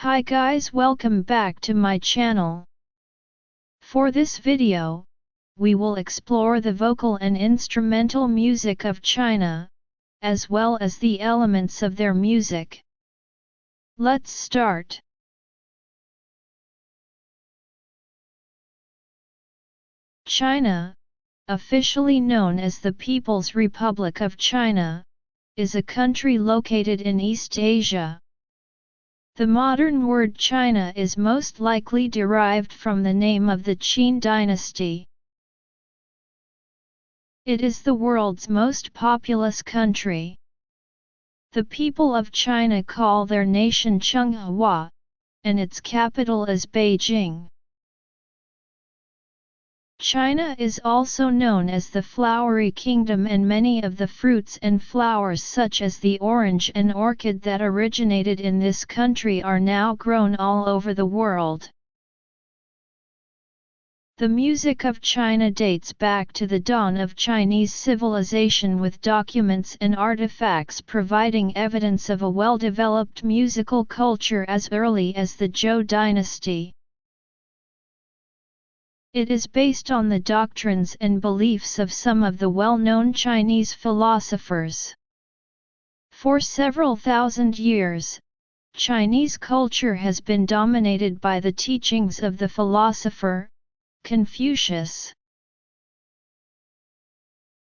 Hi guys, welcome back to my channel. For this video, we will explore the vocal and instrumental music of China, as well as the elements of their music. Let's start. China, officially known as the People's Republic of China, is a country located in East Asia. The modern word China is most likely derived from the name of the Qin dynasty. It is the world's most populous country. The people of China call their nation Chenghua, and its capital is Beijing. China is also known as the Flowery Kingdom, and many of the fruits and flowers such as the orange and orchid that originated in this country are now grown all over the world. The music of China dates back to the dawn of Chinese civilization, with documents and artifacts providing evidence of a well-developed musical culture as early as the Zhou dynasty. It is based on the doctrines and beliefs of some of the well-known Chinese philosophers. For several thousand years, Chinese culture has been dominated by the teachings of the philosopher Confucius.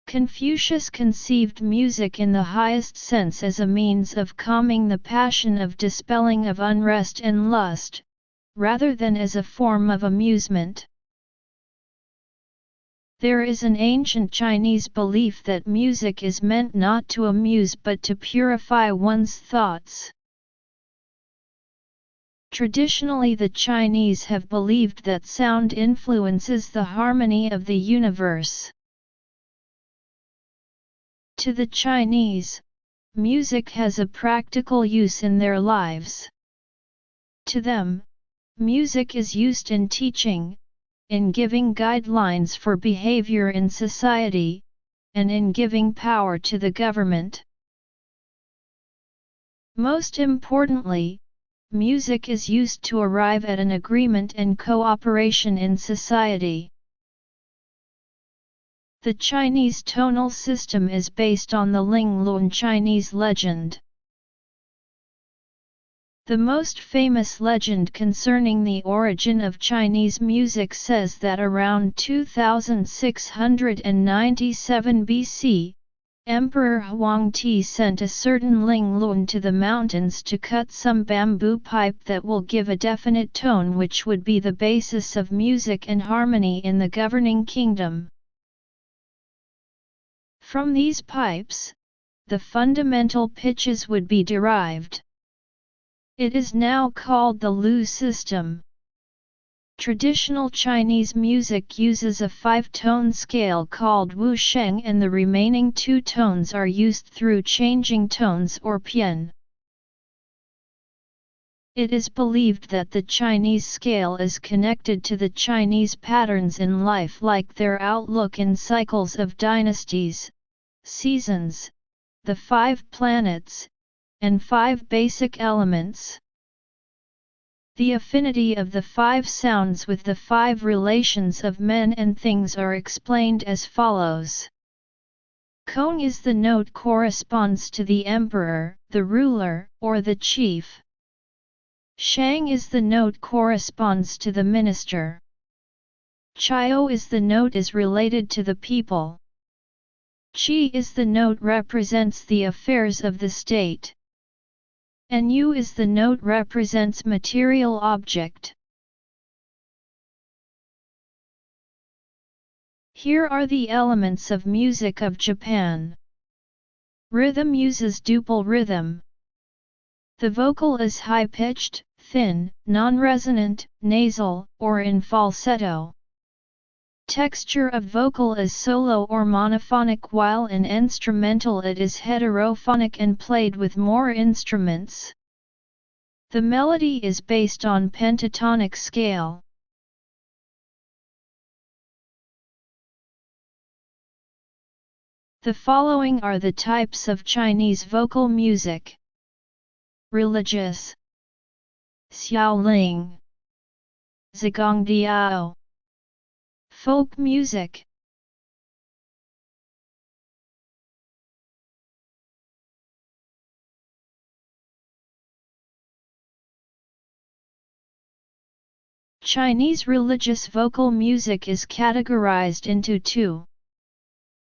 Confucius conceived music in the highest sense as a means of calming the passion of dispelling of unrest and lust, rather than as a form of amusement. There is an ancient Chinese belief that music is meant not to amuse but to purify one's thoughts. Traditionally, the Chinese have believed that sound influences the harmony of the universe. To the Chinese, music has a practical use in their lives. To them, music is used in teaching, in giving guidelines for behavior in society, and in giving power to the government. Most importantly, music is used to arrive at an agreement and cooperation in society. The Chinese tonal system is based on the Linglun Chinese legend. The most famous legend concerning the origin of Chinese music says that around 2697 BC, Emperor Huangti sent a certain Linglun to the mountains to cut some bamboo pipe that will give a definite tone which would be the basis of music and harmony in the governing kingdom. From these pipes, the fundamental pitches would be derived. It is now called the Lu system. Traditional Chinese music uses a 5-tone scale called Wu Sheng, and the remaining 2 tones are used through changing tones or pian. It is believed that the Chinese scale is connected to the Chinese patterns in life, like their outlook in cycles of dynasties, seasons, the 5 planets, and 5 basic elements. The affinity of the 5 sounds with the 5 relations of men and things are explained as follows. Kong is the note corresponds to the emperor, the ruler, or the chief. Shang is the note corresponds to the minister. Chio is the note is related to the people. Qi is the note represents the affairs of the state. And Yu is the note represents material object. Here are the elements of music of Japan. Rhythm uses duple rhythm. The vocal is high-pitched, thin, non-resonant, nasal, or in falsetto. Texture of vocal is solo or monophonic, while in instrumental it is heterophonic and played with more instruments. The melody is based on pentatonic scale. The following are the types of Chinese vocal music. Religious, Xiaoling, Zigongdiao. Folk music. Chinese religious vocal music is categorized into two.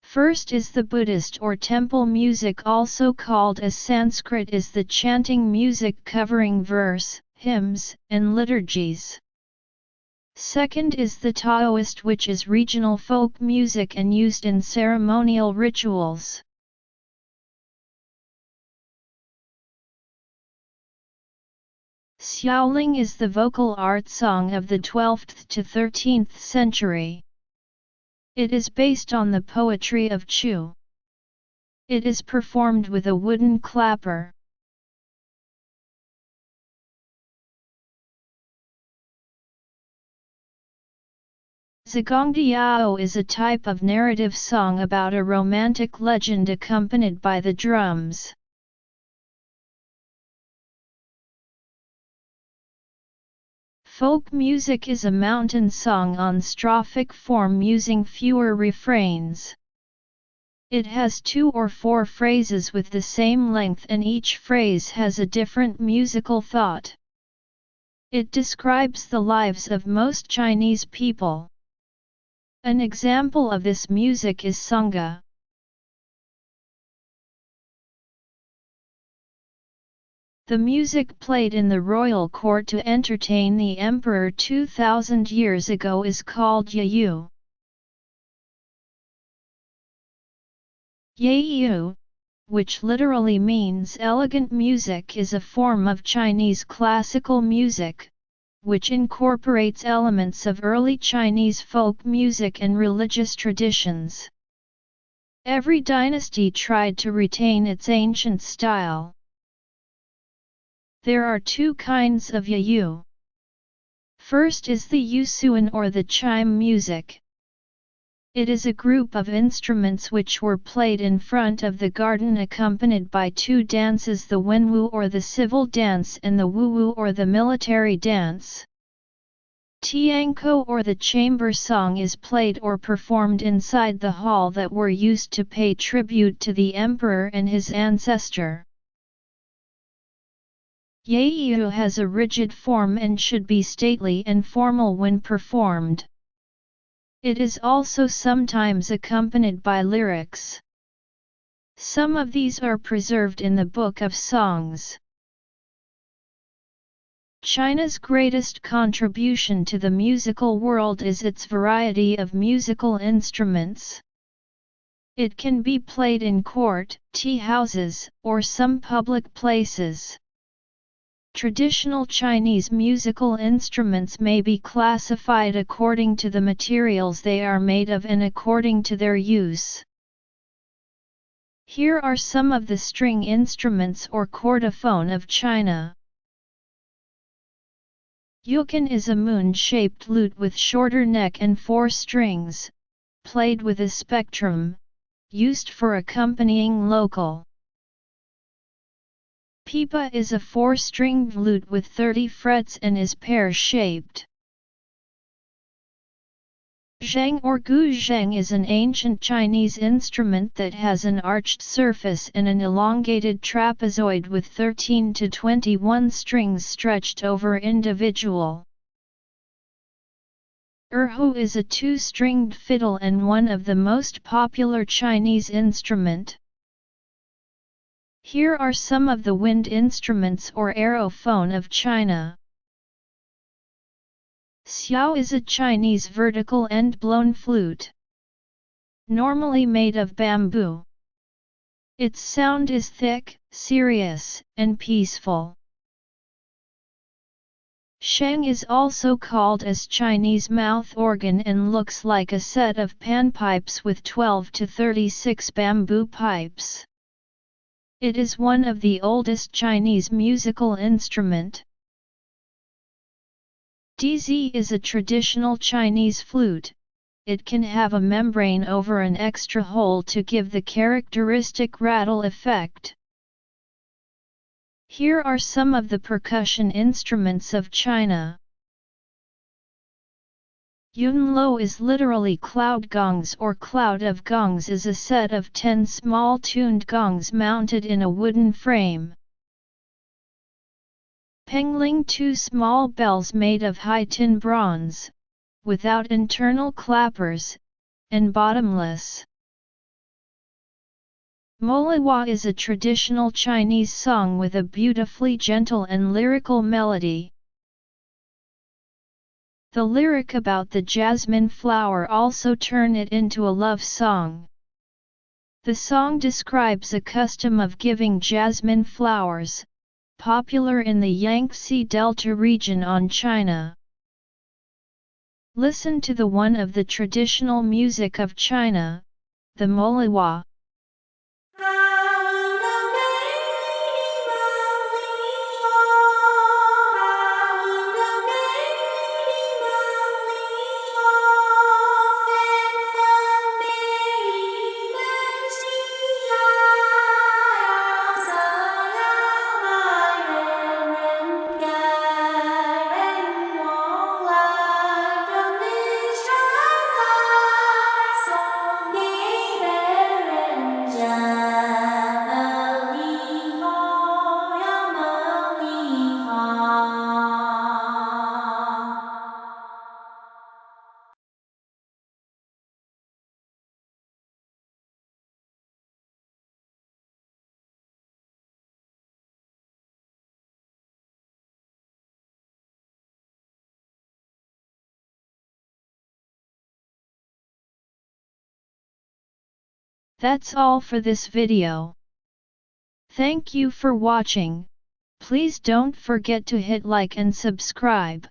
First is the Buddhist or temple music, also called as Sanskrit is the chanting music covering verse, hymns, and liturgies. Second is the Taoist, which is regional folk music and used in ceremonial rituals. Xiaoling is the vocal art song of the 12th to 13th century. It is based on the poetry of Chu. It is performed with a wooden clapper. Zigongdiao is a type of narrative song about a romantic legend accompanied by the drums. Folk music is a mountain song on strophic form using fewer refrains. It has 2 or 4 phrases with the same length, and each phrase has a different musical thought. It describes the lives of most Chinese people. An example of this music is sangha. The music played in the royal court to entertain the emperor 2000 years ago is called Yayue. Yayue, which literally means elegant music, is a form of Chinese classical music, which incorporates elements of early Chinese folk music and religious traditions. Every dynasty tried to retain its ancient style. There are 2 kinds of Yayue. First is the Yusuan or the chime music. It is a group of instruments which were played in front of the garden accompanied by 2 dances, the Wenwu or the civil dance and the Wuwu or the military dance. Tianko or the chamber song is played or performed inside the hall that were used to pay tribute to the emperor and his ancestor. Yayue has a rigid form and should be stately and formal when performed. It is also sometimes accompanied by lyrics. Some of these are preserved in the Book of Songs. China's greatest contribution to the musical world is its variety of musical instruments. It can be played in court, tea houses, or some public places. Traditional Chinese musical instruments may be classified according to the materials they are made of and according to their use. Here are some of the string instruments or chordophone of China. Yukan is a moon-shaped lute with shorter neck and 4 strings, played with a spectrum, used for accompanying local. Pipa is a 4-stringed lute with 30 frets and is pear-shaped. Zheng or gu zheng is an ancient Chinese instrument that has an arched surface and an elongated trapezoid with 13 to 21 strings stretched over individual. Erhu is a 2-stringed fiddle and one of the most popular Chinese instrument. Here are some of the wind instruments or aerophone of China. Xiao is a Chinese vertical end-blown flute, normally made of bamboo. Its sound is thick, serious, and peaceful. Sheng is also called as Chinese mouth organ and looks like a set of panpipes with 12 to 36 bamboo pipes. It is one of the oldest Chinese musical instrument. Dizi is a traditional Chinese flute. It can have a membrane over an extra hole to give the characteristic rattle effect. Here are some of the percussion instruments of China. Yunlo is literally cloud gongs or cloud of gongs is a set of 10 small tuned gongs mounted in a wooden frame. Pengling 2 small bells made of high tin bronze, without internal clappers, and bottomless. Moliwa is a traditional Chinese song with a beautifully gentle and lyrical melody. The lyric about the jasmine flower also turn it into a love song. The song describes a custom of giving jasmine flowers, popular in the Yangtze Delta region on China. Listen to the one of the traditional music of China, the Moliwa. That's all for this video. Thank you for watching. Please don't forget to hit like and subscribe.